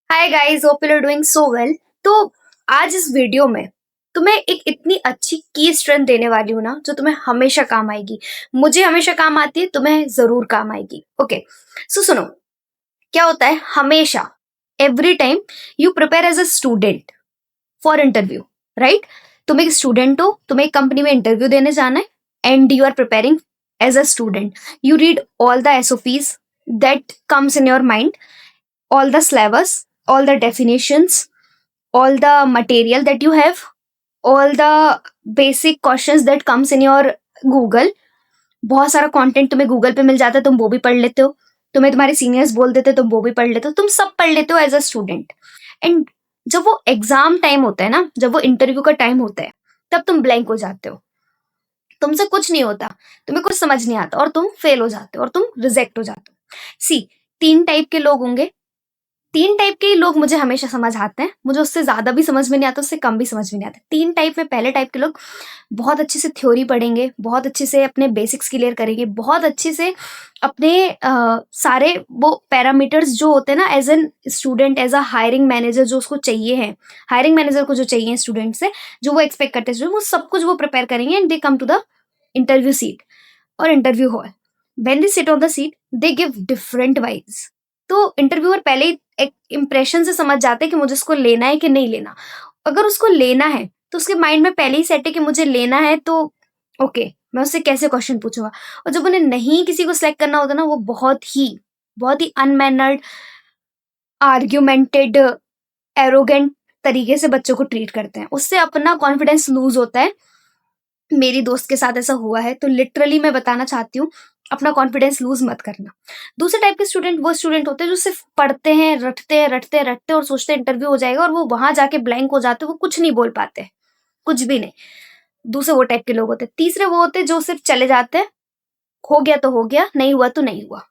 Hi guys, hope you are doing so well. तो आज इस वीडियो में तुम्हें एक इतनी अच्छी की स्ट्रेंथ देने वाली हूँ ना, जो तुम्हें हमेशा काम आएगी। मुझे हमेशा काम आती है, तुम्हें जरूर काम आएगी। ओके, सो सुनो, क्या होता है हमेशा, every time you prepare as a student for interview, right? तुम एक स्टूडेंट हो, तुम्हें एक कंपनी में इंटरव्यू देने जाना है and you are preparing as a student. You read all the SOPs that comes in your mind, all the syllabus, all the definitions, all the material that you have, all the basic questions that comes in your Google। बहुत सारा content तुम्हें Google पे मिल जाता है, तुम वो भी पढ़ लेते हो। तुम्हें तुम्हारे सीनियर्स बोल देते हो, तुम वो भी पढ़ लेते हो, तुम सब पढ़ लेते हो एज अ स्टूडेंट। एंड जब वो एग्जाम टाइम होता है ना, जब वो इंटरव्यू का टाइम होता है, तब तुम ब्लैंक हो जाते हो। तुमसे कुछ नहीं होता, तुम्हें कुछ समझ नहीं आता और तुम फेल हो जाते हो और तुम रिजेक्ट हो जाते हो। सी, तीन टाइप के लोग होंगे। तीन टाइप के ही लोग मुझे हमेशा समझ आते हैं। मुझे उससे ज्यादा भी समझ में नहीं आता, उससे कम भी समझ में नहीं आता। तीन टाइप में, पहले टाइप के लोग बहुत अच्छे से थ्योरी पढ़ेंगे, बहुत अच्छे से अपने बेसिक्स क्लियर करेंगे, बहुत अच्छे से अपने सारे वो पैरामीटर्स जो होते हैं ना, as an student, as a hiring manager जो उसको चाहिए है, हायरिंग मैनेजर को जो चाहिए स्टूडेंट से, जो वो एक्सपेक्ट करते हैं, वो सब कुछ वो प्रिपेयर करेंगे and they come to the interview seat और interview hall. When they sit on the seat, they give different vibes. तो इंटरव्यूअर पहले ही एक इंप्रेशन से समझ जाते हैं कि मुझे उसको लेना है कि नहीं लेना। अगर उसको लेना है तो उसके माइंड में पहले ही सेट है कि मुझे लेना है, तो ओके, मैं उससे कैसे क्वेश्चन पूछूंगा। और जब उन्हें नहीं किसी को सिलेक्ट करना होता है ना, वो बहुत ही अनमैनर्ड, आर्ग्यूमेंटेड, एरोगेंट तरीके से बच्चों को ट्रीट करते हैं। उससे अपना कॉन्फिडेंस लूज होता है। मेरी दोस्त के साथ ऐसा हुआ है, तो लिटरली मैं बताना चाहती हूँ, अपना कॉन्फिडेंस लूज मत करना। दूसरे टाइप के स्टूडेंट वो स्टूडेंट होते हैं जो सिर्फ पढ़ते हैं, रटते हैं और सोचते हैं इंटरव्यू हो जाएगा, और वो वहां जाके ब्लैंक हो जाते हैं, वो कुछ नहीं बोल पाते, कुछ भी नहीं। दूसरे वो टाइप के लोग होते हैं। तीसरे वो होते हैं जो सिर्फ चले जाते हैं, हो गया तो हो गया, नहीं हुआ तो नहीं हुआ।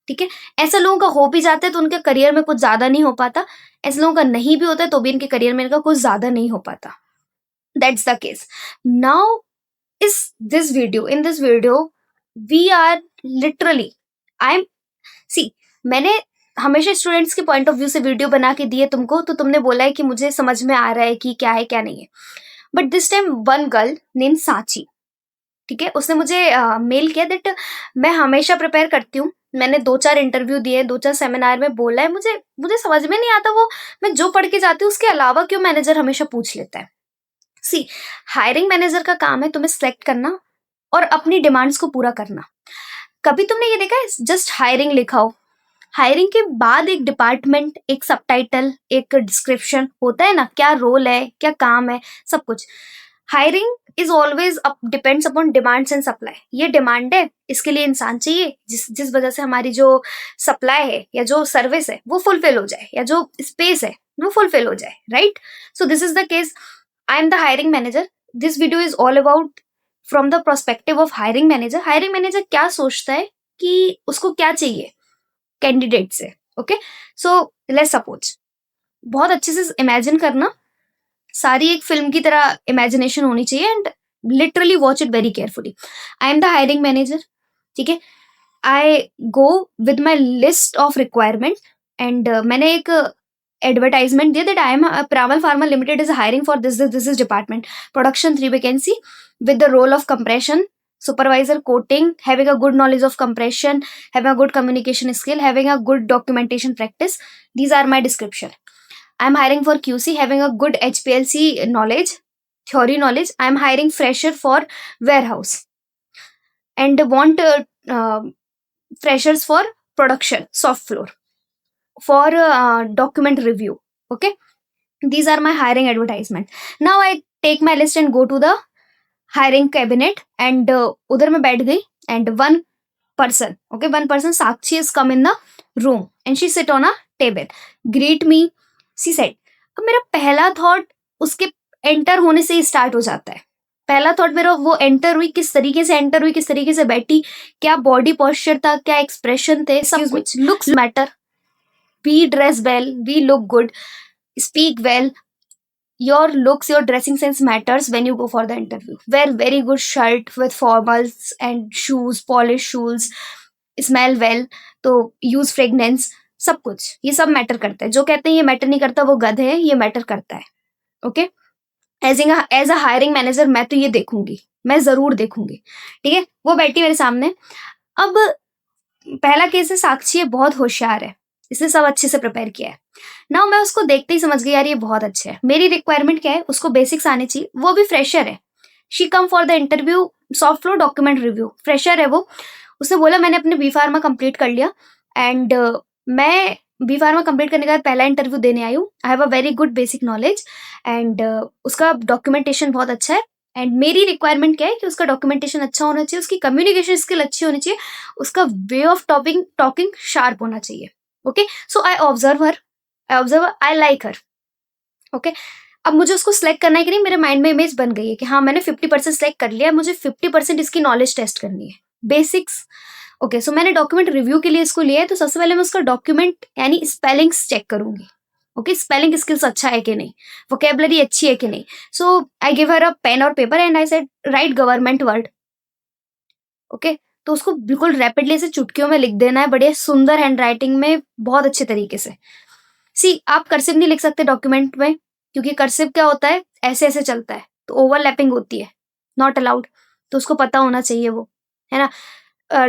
ठीक है, ऐसे लोगों का हो भी जाता है तो उनके करियर में कुछ ज्यादा नहीं हो पाता। ऐसे लोगों का नहीं भी होता है तो भी इनके करियर में इनका कुछ ज्यादा नहीं हो पाता। That's the case. Now is in this video we are literally, I'm see, मैंने हमेशा स्टूडेंट्स के पॉइंट ऑफ व्यू से वीडियो बना के दिए तुमको, तो तुमने बोला है कि मुझे समझ में आ रहा है कि क्या है क्या नहीं है। But this time one girl name Sanchi, ठीक है, उसने मुझे मेल किया दैट मैं हमेशा प्रिपेयर करती हूँ, मैंने 2-4 इंटरव्यू दिए, 2-4 सेमिनार में बोला है, मुझे मुझे समझ में नहीं आता वो मैं जो पढ़ के जाती हूँ उसके अलावा क्यों मैनेजर हमेशा पूछ लेता है। सी, हायरिंग मैनेजर का काम है तुम्हें सिलेक्ट करना और अपनी डिमांड्स को पूरा करना। कभी तुमने ये देखा है जस्ट हायरिंग लिखा हो, हायरिंग के बाद एक डिपार्टमेंट, एक सबटाइटल, एक डिस्क्रिप्शन होता है ना, क्या रोल है, क्या काम है, सब कुछ। Hiring is always depends upon demands and supply. ये डिमांड है, इसके लिए इंसान चाहिए, जिस जिस वजह से हमारी जो सप्लाई है या जो सर्विस है वो फुलफिल हो जाए, या जो स्पेस है वो फुलफिल हो जाए, right? So this is the case. I am the hiring manager. This video is all about from the perspective of hiring manager. Hiring manager क्या सोचता है कि उसको क्या चाहिए कैंडिडेट से। ओके, सो लेट्स सपोज, बहुत अच्छे से इमेजिन करना, सारी एक फिल्म की तरह इमेजिनेशन होनी चाहिए and literally watch it very carefully. I am the hiring manager, ठीक है। I go with my list of requirement and मैंने एक एडवर्टाइजमेंट दिया that I am Piramal Pharma Limited is hiring for this is department, production 3 vacancy with the role of compression supervisor, coating, having a good knowledge of compression, having a good communication skill, having a good documentation practice. These are my description. I am hiring for QC, having a good HPLC knowledge, theory knowledge. I am hiring fresher for warehouse and want freshers for production, soft floor, for document review. Okay, these are my hiring advertisement. Now I take my list and go to the hiring cabinet and उधर मैं बैठ गई and one person, okay, one person, Sakshi, has come in the room and she sit on a table, greet me, she said। अब मेरा पहला thought उसके enter होने से ही स्टार्ट हो जाता है। पहला थॉट मेरा, वो एंटर हुई, किस तरीके से एंटर हुई, किस तरीके से बैठी, क्या बॉडी पोस्चर था, क्या एक्सप्रेशन थे, सब कुछ। Looks matter, we dress well, we look good, speak well, your looks, your dressing sense matters when you go for the interview. Wear very good shirt with formals and shoes, polished shoes, smell well, so use fragrance, सब कुछ, ये सब matter करता है। जो कहते हैं ये मैटर नहीं करता वो गधे हैं, ये मैटर करता है। Okay, as a hiring manager मैं तो ये देखूंगी, मैं जरूर देखूंगी। ठीक है, वो बैठी मेरे सामने। अब पहला केस है, साक्षी है, बहुत होशियार है, इसने सब अच्छे से प्रिपेयर किया है ना। मैं उसको देखते ही समझ गई यार ये बहुत अच्छे है। मेरी रिक्वायरमेंट क्या है, उसको बेसिक्स आने चाहिए, वो भी फ्रेशर है। She come for the interview, soft flow document review, fresher है वो। उसने बोला मैंने अपने बी फार्मा कंप्लीट कर लिया एंड मैं बी फार्मा कंप्लीट करने के बाद पहला इंटरव्यू देने आई हूँ। I have a very good basic knowledge and उसका डॉक्यूमेंटेशन बहुत अच्छा है। एंड मेरी रिक्वायरमेंट क्या है कि उसका डॉक्यूमेंटेशन अच्छा होना चाहिए, उसकी कम्युनिकेशन स्किल अच्छी होनी चाहिए, उसका way of talking talking sharp होना चाहिए। Okay, so I observe I like her. Okay, अब मुझे उसको सिलेक्ट करना है कि नहीं, मेरे माइंड में इमेज बन गई है कि हाँ मैंने 50% सिलेक्ट कर लिया है, मुझे 50% इसकी नॉलेज टेस्ट करनी है, बेसिक्स। ओके, सो मैंने डॉक्यूमेंट रिव्यू के लिए इसको लिया है, तो सबसे पहले मैं उसका डॉक्यूमेंट यानी स्पेलिंग्स चेक करूंगी। ओके, स्पेलिंग स्किल्स अच्छा है कि नहीं, वोकेबलरी अच्छी है कि नहीं। So I give her a pen और paper and I said write government word. Okay, तो उसको बिल्कुल रैपिडली से चुटकियों में लिख देना है, बढ़िया सुंदर हैंड राइटिंग में, बहुत अच्छे तरीके से। सी, आप कर्सिव नहीं लिख सकते डॉक्यूमेंट में, क्योंकि कर्सिव क्या होता है, ऐसे ऐसे चलता है, तो ओवरलैपिंग होती है, नॉट अलाउड। तो उसको पता होना चाहिए वो, है ना।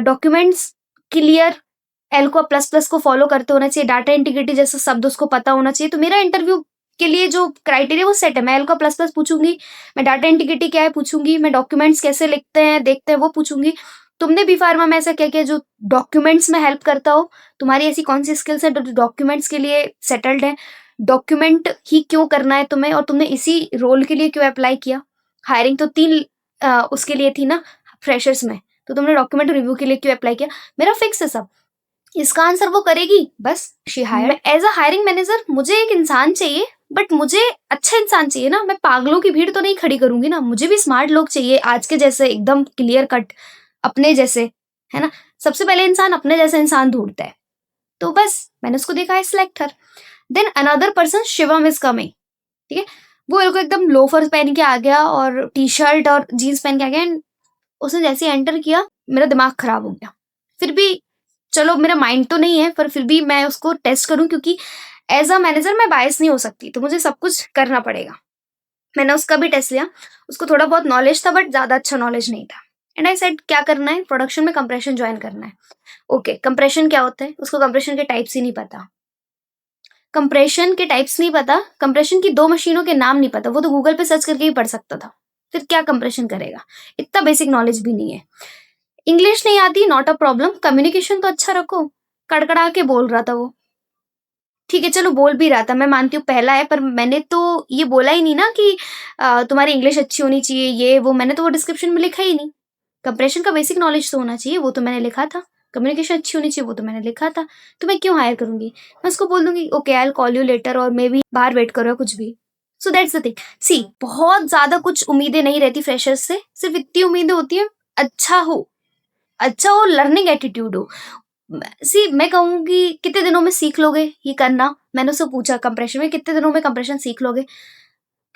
डॉक्यूमेंट्स क्लियर, एल को प्लस प्लस को फॉलो करते होना चाहिए, डाटा इंटीग्रिटी जैसा शब्द उसको पता होना चाहिए। तो मेरा इंटरव्यू के लिए जो क्राइटेरिया वो सेट है, मैं एल का प्लस प्लस पूछूंगी, मैं डाटा इंटीग्रिटी क्या है पूछूंगी, मैं डॉक्यूमेंट्स कैसे लिखते हैं देखते हैं वो पूछूंगी। तुमने बी फार्मा में ऐसा क्या किया जो डॉक्यूमेंट्स में हेल्प करता हो, तुम्हारी ऐसी कौन सी स्किल्स है जो डॉक्यूमेंट्स के लिए सेटल्ड है, डॉक्यूमेंट ही क्यों करना है तुम्हें, और तुमने इसी रोल के लिए क्यों अप्लाई किया। हायरिंग तो 3 उसके लिए थी ना, फ्रेशर्स में, तो तुमने डॉक्यूमेंट रिव्यू के लिए क्यों अप्लाई किया। मेरा फिक्स है सब, इसका आंसर वो करेगी, बस she hire. As a hiring manager मुझे एक इंसान चाहिए, बट मुझे अच्छा इंसान चाहिए ना, मैं पागलों की भीड़ तो नहीं खड़ी करूंगी ना, मुझे भी स्मार्ट लोग चाहिए, आज के जैसे एकदम क्लियर कट अपने जैसे, है ना। सबसे पहले इंसान अपने जैसा इंसान ढूंढता है। तो बस मैंने उसको देखा, है select her. Then another person Shivam is coming. ठीक है, वो बिल्कुल एकदम लोफर पहन के आ गया और टी शर्ट और जीन्स पहन के आ गया एंड उसने जैसे एंटर किया मेरा दिमाग खराब हो गया। फिर भी चलो, मेरा माइंड तो नहीं है, पर फिर भी मैं उसको टेस्ट करूं, क्योंकि एज अ मैनेजर मैं बायस नहीं हो सकती, तो मुझे सब कुछ करना पड़ेगा। मैंने उसका भी टेस्ट लिया, उसको थोड़ा बहुत नॉलेज था बट ज्यादा अच्छा नॉलेज नहीं था। एंड आई सेड क्या करना है, प्रोडक्शन में कंप्रेशन ज्वाइन करना है। ओके, कंप्रेशन क्या होता है, उसको कंप्रेशन के टाइप्स ही नहीं पता, कंप्रेशन के टाइप्स नहीं पता, कंप्रेशन की 2 मशीनों के नाम नहीं पता, वो तो गूगल पे सर्च करके ही पढ़ सकता था, फिर क्या कंप्रेशन करेगा, इतना बेसिक नॉलेज भी नहीं है। इंग्लिश नहीं आती, नॉट अ प्रॉब्लम, कम्युनिकेशन तो अच्छा रखो। कड़कड़ा के बोल रहा था वो। ठीक है, चलो बोल भी रहा था, मैं मानती हूँ पहला है, पर मैंने तो ये बोला ही नहीं ना कि तुम्हारी इंग्लिश अच्छी होनी चाहिए, ये वो मैंने तो वो डिस्क्रिप्शन में लिखा ही नहीं। कंप्रेशन का बेसिक नॉलेज तो होना चाहिए, वो तो मैंने लिखा था। कम्युनिकेशन अच्छी होनी चाहिए, वो तो मैंने लिखा था। तो मैं क्यों हायर करूंगी, मैं उसको बोल दूंगी okay I will call you later, और मे बी बाहर वेट करो या कुछ भी। So that's the thing. See, बहुत ज्यादा कुछ उम्मीदें नहीं रहती फ्रेशर्स से, सिर्फ इतनी उम्मीदें होती है अच्छा हो, लर्निंग एटीट्यूड हो। सी, मैं कहूंगी कितने दिनों में सीख लोगे ये करना, मैंने उससे पूछा कंप्रेशन में कितने दिनों में कंप्रेशन सीख लोगे,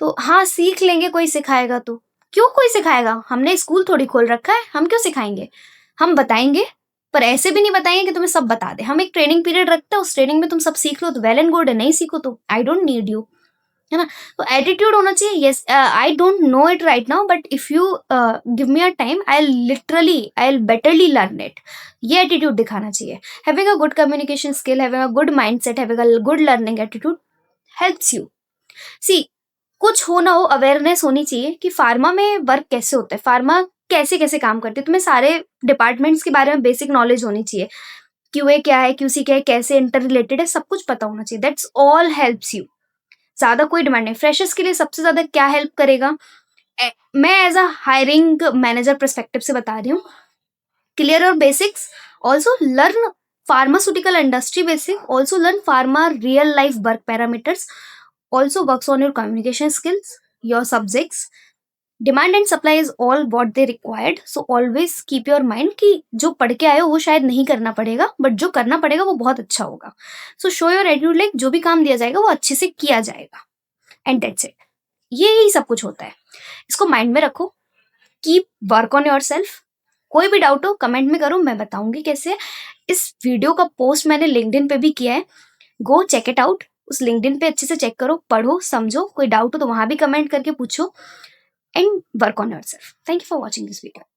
तो हाँ सीख लेंगे, कोई सिखाएगा तो। क्यों कोई सिखाएगा, हमने स्कूल थोड़ी खोल रखा है, हम क्यों सिखाएंगे, हम बताएंगे, पर ऐसे भी नहीं बताएंगे कि तुम्हें सब बता दे। हम एक ट्रेनिंग पीरियड रखते हैं, उस ट्रेनिंग में तुम सब सीख लो तो वेल एंड गुड है, नहीं सीखो तो आई डोंट नीड यू, है ना। तो एटीट्यूड होना चाहिए। Yes, I don't know it right now, but if you give me a time I will betterly learn it. ये एटीट्यूड दिखाना चाहिए। Having a good communication skill, having a good mindset, having a good learning attitude helps you. See, कुछ हो ना हो awareness होनी चाहिए कि फार्मा में वर्क कैसे होता है, फार्मा कैसे कैसे काम करती है, तुम्हें सारे डिपार्टमेंट्स के बारे में बेसिक नॉलेज होनी चाहिए। क्यूए क्या है, क्यूसी क्या है, कैसे इंटर रिलेटेड है, सब कुछ पता होना चाहिए। That's all helps you. ज्यादा कोई डिमांड नहीं। फ्रेशर्स के लिए सबसे ज्यादा क्या हेल्प करेगा, मैं as a hiring manager perspective से बता रही हूँ, क्लियर और basics, also learn pharmaceutical industry basic, also learn pharma real life work parameters, also works on your communication skills, your subjects. Demand and supply is all what they required, so always keep your mind कि जो पढ़ के आए हो वो शायद नहीं करना पड़ेगा, बट जो करना पड़ेगा वो बहुत अच्छा होगा। सो शो योर एटीट्यूड, लाइक जो भी काम दिया जाएगा वो अच्छे से किया जाएगा, एंड दैट्स इट। यही सब कुछ होता है, इसको माइंड में रखो। Keep work on your self, कोई भी डाउट हो कमेंट में करो, मैं बताऊंगी कैसे। इस वीडियो का पोस्ट मैंने लिंक्डइन पे भी किया है, गो चेक इट आउट। उस लिंक्डइन पे अच्छे से चेक करो, पढ़ो, समझो, कोई डाउट हो तो वहां भी कमेंट करके पूछो and work on yourself. Thank you for watching this video.